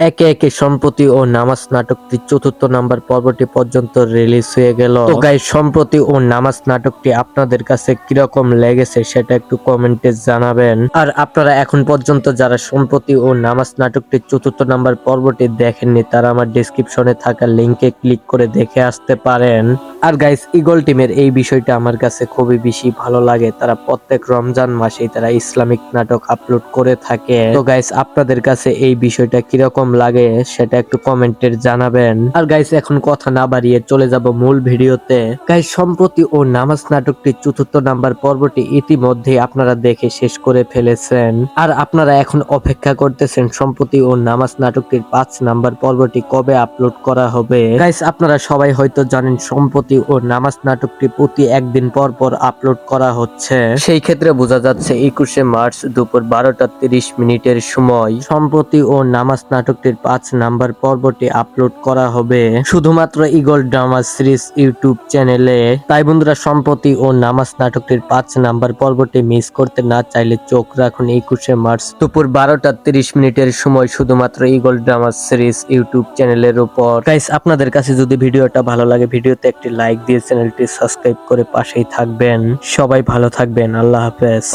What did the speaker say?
একে একে সম্প্রতি ও নামাজ নাটকটি চতুর্থ নাম্বার পর্বটি পর্যন্ত রিলিজ হয়ে গেল। তো গাইস, সম্প্রতি ও নামাজ নাটকটি আপনাদের কাছে কিরকম লেগেছে সেটা একটু কমেন্টে জানাবেন। আর আপনারা এখন পর্যন্ত যারা সম্প্রতি ও নামাজ নাটকটি চতুর্থ নাম্বার পর্বটি দেখেননি, তারা আমার ডেসক্রিপশনে থাকা লিংকে ক্লিক করে দেখে আসতে পারেন। আর গাইস, ঈগল টিমের এই বিষয়টা আমার কাছে খুবই বেশি ভালো লাগে। তারা প্রত্যেক রমজান মাসেই তারা ইসলামিক নাটক আপলোড করে থাকে। তো গাইস, আপনাদের কাছে এই বিষয়টা কিরকম লাগে সেটা একটু কমেন্টে জানাবেন। আর গাইস, এখন কথা না বাড়িয়ে চলে যাব মূল ভিডিওতে। গাইস, সম্প্রতি ও নামাজ নাটকটি চতুর্থ নাম্বার পর্বটি ইতিমধ্যে আপনারা দেখে শেষ করে ফেলেছেন। আর আপনারা এখন অপেক্ষা করতেছেন সম্প্রতি ও নামাজ নাটকটির 5 নাম্বার পর্বটি কবে আপলোড করা হবে। গাইস, আপনারা সবাই হয়তো জানেন সম্প্রতি ও নামাজ নাটকটি প্রতি একদিন পর পর আপলোড করা হচ্ছে। সেই ক্ষেত্রে বোঝা যাচ্ছে 21শে মার্চ দুপুর 12টা 30 মিনিটের সময় সম্প্রতি ও নামাজ নাটকটির 5 নাম্বার পর্বটি আপলোড করা হবে শুধুমাত্র ঈগল ড্রামা সিরিজ ইউটিউব চ্যানেলে। তাই বন্ধুরা, সম্প্রতি ও নামাজ নাটকটির 5 নাম্বার পর্বটি মিস করতে না চাইলে চোখ রাখুন 21শে মার্চ দুপুর 12টা 30 মিনিটের সময় শুধুমাত্র ঈগল ড্রামা সিরিজ ইউটিউব চ্যানেলের উপর। গাইস, আপনাদের কাছে যদি ভিডিওটা ভালো লাগে, ভিডিওতে একটি লাইক দিয়ে চ্যানেলটি সাবস্ক্রাইব করে পাশেই থাকবেন। সবাই ভালো থাকবেন। আল্লাহ হাফেজ।